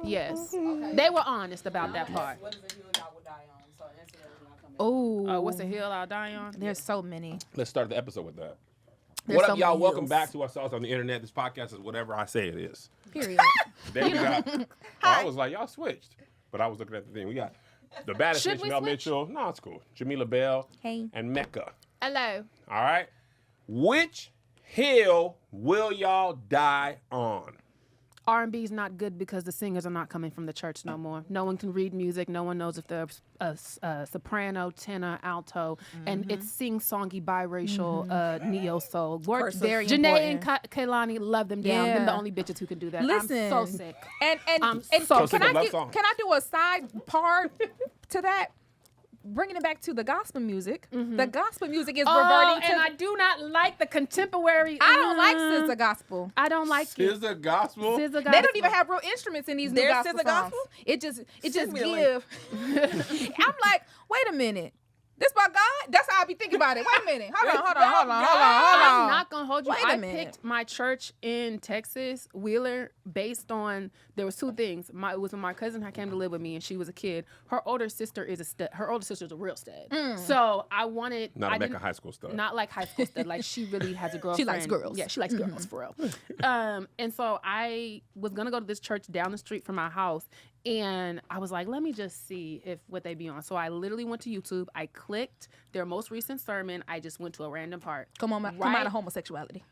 Yes. Okay. They were honest about that part. What is the hill y'all would die on? So incidentally not coming. Oh, what's the hill I'll die on? There's so many. Let's start the episode with that. There's What so up, y'all? many Welcome hills. back to ourselves on the internet. This podcast is whatever I say it is. Period. Then we got. I was like, y'all switched, but I was looking at the thing. We got the baddest Should bitch, we Mel switch? Mitchell. No, it's cool. Jamila Bell. Hey. And Mecca. Hello. All right. Which hill will y'all die on? R&B is not good because the singers are not coming from the church no more. No one can read music. No one knows if they're a soprano, tenor, alto, and it's sing-songy, biracial, neo-soul. Very Janae important. and Kaylani, love them down. Yeah. Them the only bitches who can do that. Listen. I'm so sick. And I'm and so sick can of I love songs. can I do a side part to that? Bringing it back to the gospel music. The gospel music is reverting to. and I do not like the contemporary. I don't like SZA gospel. I don't like it. Is the gospel? SZA They gospel. don't even have real instruments in these new There's gospel SZA songs. gospel? It just Send me the give. I'm like, wait a minute. This by God? That's how I be thinking about it. Wait a minute. Hold on. I'm not gonna hold you. Wait a I minute. picked my church in Texas, Wheeler, based on there was two things. It was when my cousin came to live with me, and she was a kid. Her older sister is a stud. Her older sister is a real stud. So I wanted Not I a Mecca didn't- high school stuff. Not like high school stud. Like she really has a girlfriend. She likes girls. Yeah, she likes girls for real. And so I was gonna go to this church down the street from my house. And I was like, let me just see if what they be on. So I literally went to YouTube. I clicked their most recent sermon. I just went to a random part. Come out Right? of homosexuality.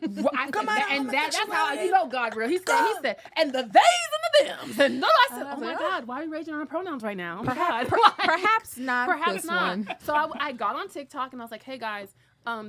That's how you know God real. He said, and the theys and the thems. And no, I said, oh my God, why are you raging on pronouns right now? Oh my God. Perhaps not. Perhaps this not. one. So I got on TikTok and I was like, hey guys,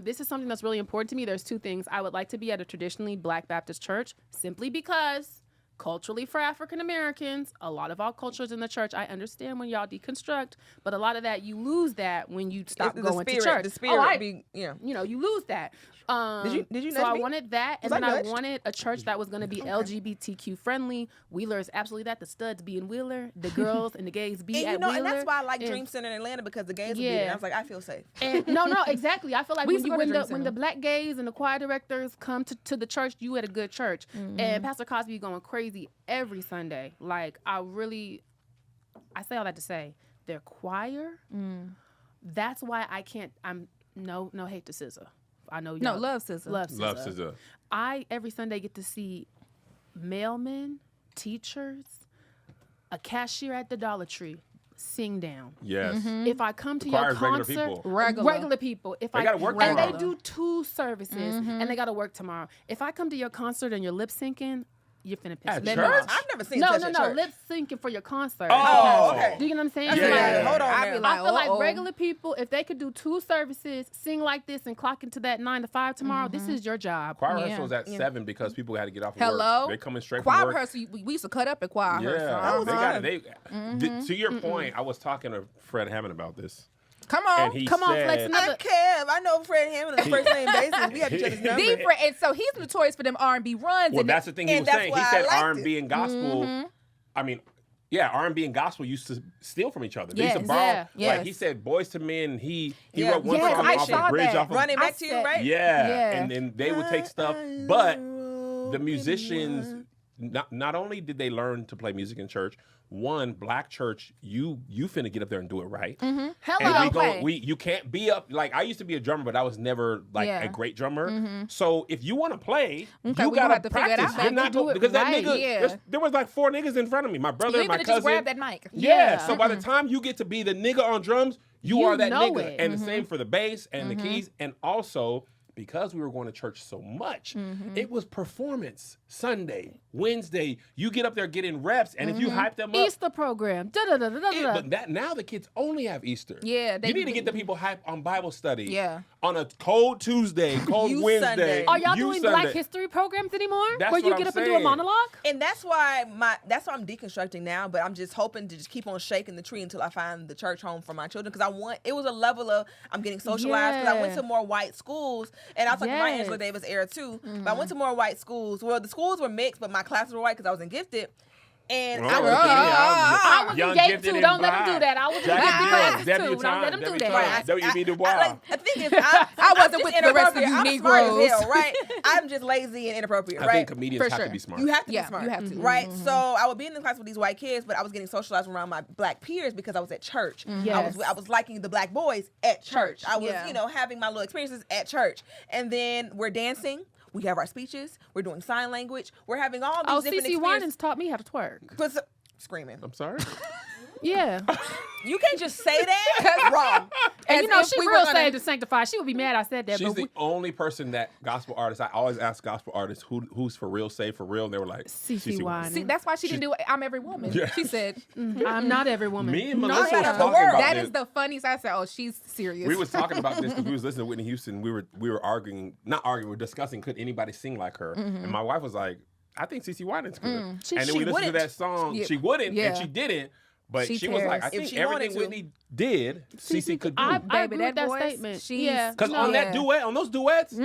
this is something that's really important to me. There's two things. I would like to be at a traditionally Black Baptist church simply because culturally for African Americans, a lot of our cultures in the church, I understand when y'all deconstruct, but a lot of that, you lose that when you stop going to church. The spirit, You know, you lose that. Did you so nudge I me? wanted that, and Was then I I nudged? wanted a church that was going to be LGBTQ friendly. Wheeler is absolutely that. The studs be in Wheeler, the girls and the gays be And at you know, Wheeler. and that's why I like and- Dream Center in Atlanta, because the gays will be Yeah. there. I was like, I feel safe. And no, exactly. I feel like We when, used to go to Dream when Center. the Black gays and the choir directors come to the church, you at a good church. And Pastor Cosby going crazy every Sunday. Like, I say all that to say, their choir, that's why I can't, no hate to SZA. I know No, y'all- love SZA. Love SZA. Love SZA. I every Sunday get to see mailmen, teachers, a cashier at the Dollar Tree sing down. Yes. If I come to The your choir's regular concert, people. regular people. If They gotta work and they tomorrow. do 2 services and they got to work tomorrow. If I come to your concert and you're lip syncing, you're finna piss At me church? off. I've never seen No, such no, a no, church. lip syncing for your concert. Oh, okay. Do you know what I'm saying? Yeah. Like, Hold on, I'd man. be like, I feel like uh-oh. regular people, if they could do 2 services, sing like this, and clock into that 9 to 5 tomorrow, this is your job. Choir Yeah. rehearsal was at 7 because people had to get off of Hello? work. They coming straight Choir from work. rehearsal. We used to cut up at choir rehearsal. Yeah, they got fun. it. To your point, I was talking to Fred Hammond about this, Come on. and he Come on, said, flex another- I'm Kev. I know Fred Hammond on a first name basis. We have each other's number. Deep Fred, and so he's notorious for them R&B runs. well, and that's the thing he and was that's saying. He why I said liked R&B and gospel. I mean, yeah, R&B and gospel used to steal from each other. They used to Yes, borrow. yeah, Like yes. he said, Boys to Men. He Yeah. wrote one Yes, song I off saw a bridge that. off of. Running I back to you, said- right? Yeah, Yeah. and then they would take stuff, but the musicians. Not only did they learn to play music in church, one, Black church, you finna get up there and do it right. Hello. And you can't be up, like I used to be a drummer, but I was never like Yeah. a great drummer. So if you want to play, Okay, you well, you gotta have to figure it practice. out. You're You not have to do gonna, it because that right, nigga, yeah. there was like 4 niggas in front of me. My brother, you ain't my finna cousin. just grab that mic. Yeah. So by the time you get to be the nigga on drums, you You are that know nigga. it. And the same for the bass and the keys. And also, because we were going to church so much, it was performance. Sunday, Wednesday, you get up there getting reps, and if you hype them up, Easter program. Da-da-da-da-da-da. but that now the kids only have Easter. Yeah, you need to get the people hype on Bible study. Yeah. On a cold Tuesday, cold Youth Wednesday. Sunday. Are y'all Youth doing Sunday. Black History programs anymore? That's Where you what get I'm up and do a saying. monologue? And that's why I'm deconstructing now, but I'm just hoping to just keep on shaking the tree until I find the church home for my children. Because it was a level of, I'm getting socialized, because I went Yeah. to more white schools, and I was talking about Yes. Angela Davis era too, but I went to more white schools. Well, the schools were mixed, but my classes were white because I was in gifted. And Oh, I was look getting, I was Young, engaged gifted, too. and Don't let them blind. do that. I was in Jackie gifted Dillon, classes too. debutante, Don't let them do debutante. that. W.B. Du Bois. the thing is, I wasn't with the rest of you I'm smart as Negroes. hell, right? I'm just lazy and inappropriate, I right? think comedians For have sure. to be smart. You have to Yeah, be smart. you have to. Right? So I would be in the class with these white kids, but I was getting socialized around my black peers because I was at church. Yes. I was liking the black boys at church. I was, Yeah. having my little experiences at church. And then we're dancing. We have our speeches. We're doing sign language. We're having all these Oh, different CeCe experiences. Winans taught me how to twerk. But screaming. I'm sorry. Yeah. You can't just say that. That's wrong. And you know, if she we were real gonna- saved and sanctified. She would be mad I said that. She's but the only person that gospel artists. I always ask gospel artists who's for real, saved for real, and they were like CeCe Winans. See, that's why she didn't do it. I'm every woman. Yeah. She said, I'm not every woman. Me and No, Melissa I was have talking the word. about that this. is the funniest. I said, oh, she's serious. We was talking about this because we was listening to Whitney Houston. We were arguing, not arguing, we were discussing could anybody sing like her, and my wife was like, I think CeCe Winans could. And then She we listened to wouldn't. that song. Yeah. She wouldn't, Yeah. and she didn't. But She she was like, I tears. If think she wanted everything to. Whitney did, CeCe could do. I Baby, agree that with that voice, statement. she's- Yeah. Because No. on that Yeah. duet, on those duets, it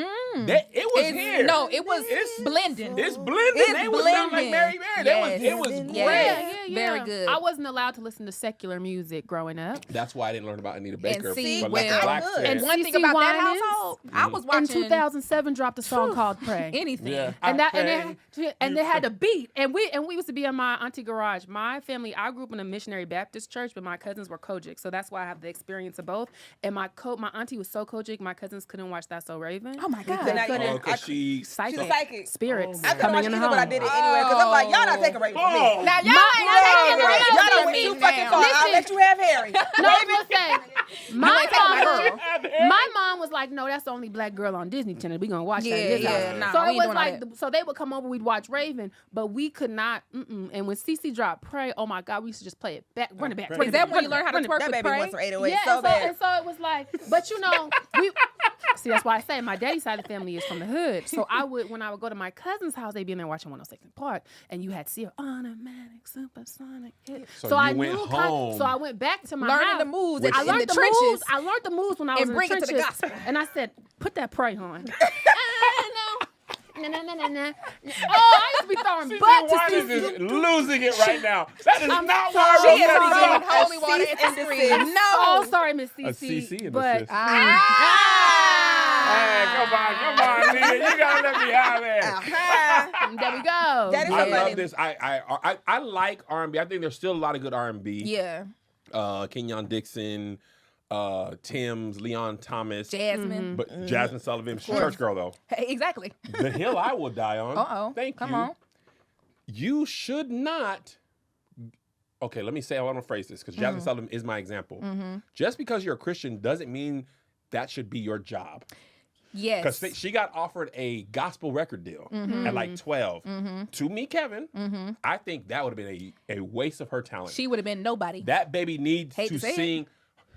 was here. No, it was It's- blending. It's blending. It's They was sound like blending. Mary Mary. It was Yes. great. Yes. Yeah. Very good. I wasn't allowed to listen to secular music growing up. That's why I didn't learn about Anita Baker. see, but like well, Black and said. And one thing CeCe about that Winans, household, I was In watching 2007, dropped a song called "Pray." anything. Yeah. And I they had a beat, and we used to be in my auntie garage. My family, I grew up in a missionary Baptist church, but my cousins were Kojic, so that's why I have the experience of both. And my auntie was so Kojic, my cousins couldn't watch That's So Raven. Oh my God. could not- couldn't. Oh, because she. Psychic. She's psychic. Spirits Oh, I couldn't coming watch in the either, home. but I did it anyway because I'm like, y'all not taking Raven from me. Oh, Now y'all My- ain't no, taking no, Raven Y'all no, done from went me too fucking now. far. I'll Listen. let you have Harry. No, I was saying, my ain't taking my mom, girl. my mom was like, "No, that's the only black girl on Disney Channel. We gonna watch that." in this Yeah, house." nah, so we it ain't was doing all like, that. so they would come over, we'd watch Raven, but we could not. And when CeCe dropped "Pray," oh my God, we used to just play it back, run it back. Pray. run it Is that back, when you run learn it how to back, run twerk it That with baby Pray? wants some back. 808 Yeah, so bad. and so it was like, but we. See, that's why I say my daddy's side of the family is from the hood. So when I would go to my cousin's house, they'd be in there watching 106 in Park, and you had Sierra automatic supersonic hit. So I you went knew home. so I went back to my Learning house. the moves Which- I in learned the the trenches. moves. I learned the moves when I was And in bring the it to the trenches. gospel. And I said, "Put that pray on." No. Oh, I used to be throwing CeCe butt to Winans CeCe. is losing it right now. That is I'm not sorry. why She I is wrote throwing that holy water cease at and the desist. screen. Oh, sorry, Miss A CeCe CeCe. and But desist. Hey, come on, Nia. You gotta let me have it. there we go. That is I so love funny. this. I like R&B. I think there's still a lot of good R&B. Yeah. Kenyon Dixon, Tim's, Leon Thomas, Jasmine. but Jasmine Sullivan, she's a church girl though. Hey, exactly. The Hill I Will Die On. Uh-oh. Thank Come you. on. You should not. Okay, let me say. I want to phrase this because Jasmine Sullivan is my example. Just because you're a Christian doesn't mean that should be your job. Yes. Because she got offered a gospel record deal at like 12. To me, Kevin, I think that would have been a waste of her talent. She would have been nobody. That baby needs Hate to to say it. sing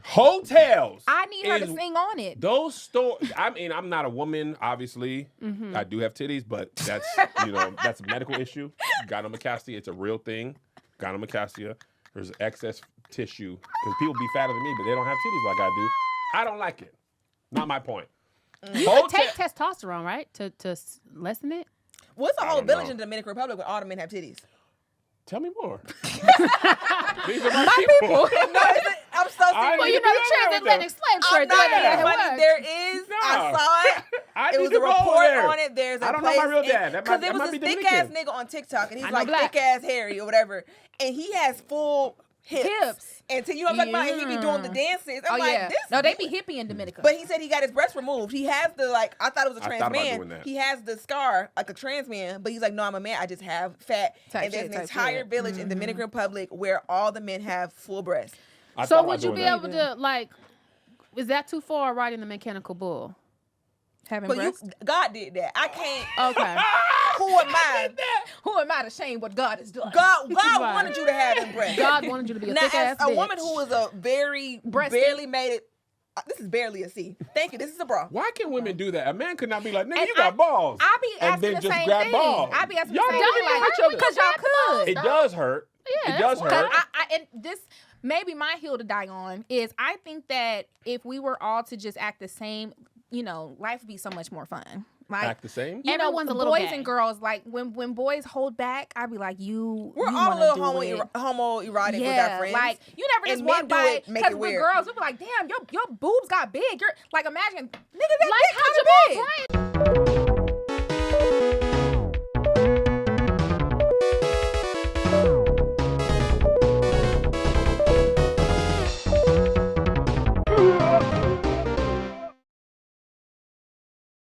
hotels. I need her to is- sing on it. Those stories. I mean, I'm not a woman, obviously. I do have titties, but that's that's a medical issue. Gynecomastia, it's a real thing. Gynecomastia. There's excess tissue because people be fatter than me, but they don't have titties like I do. I don't like it. Not my point. you could take testosterone, right, to lessen it. What's a I whole don't village know. in the Dominican Republic when all the men have titties? Tell me more. These are my people. No, I'm so I serious. Well, need you to know be the on there with transatlantic slave I'm trade. not the way being that funny. works. There is. No. I saw it. I It need was to a go report there. on it. There's a I don't place know my real dad. That because might- there that was might this be thick ass Dominican. nigga on TikTok, and he's I know like black. thick ass Harry or whatever, and he has full hips. And you know what I'm talking about? And he be doing the dances. I'm Oh, like, yeah. this. No, they be hippie in Dominica. But he said he got his breast removed. He has the I thought it was a I trans thought about man. doing that. He has the scar like a trans man, but he's like, no, I'm a man. I just have fat. Type and there's shit, an type entire shit. village in Dominican Republic where all the men have full breasts. I So thought would about you doing be that. able to is that too far riding the mechanical bull? Having But breasts. God did that. I can't. Okay. Who am I? Who am I to shame what God has done? God Right. wanted you to have them breasts. God wanted you to be a Now, thick ass as a bitch. woman who is a very Breasty. barely made it. This is barely a C. Thank you. This is a bra. Why can women do that? A man could not be like, nigga, And you got balls. I be and asking then the just same grab thing. balls. I be asking Y'all the same don't thing. even Like, hurt your- because y'all could. It does hurt. Yeah, it does that's hurt. And this maybe my hill to die on is I think that if we were all to just act the same, life would be so much more fun. Like, Act the same. you know, Everyone's a little boys gay. and girls, like when boys hold back, I'd be like, We're you all a wanna little do it. homoerotic with Yeah, our friends. like you never just And walk men do by it, make because it we're weird. girls. We be like, damn, your boobs got big. You're like, imagine niggas that Like big how kind of Jamal big. Bryant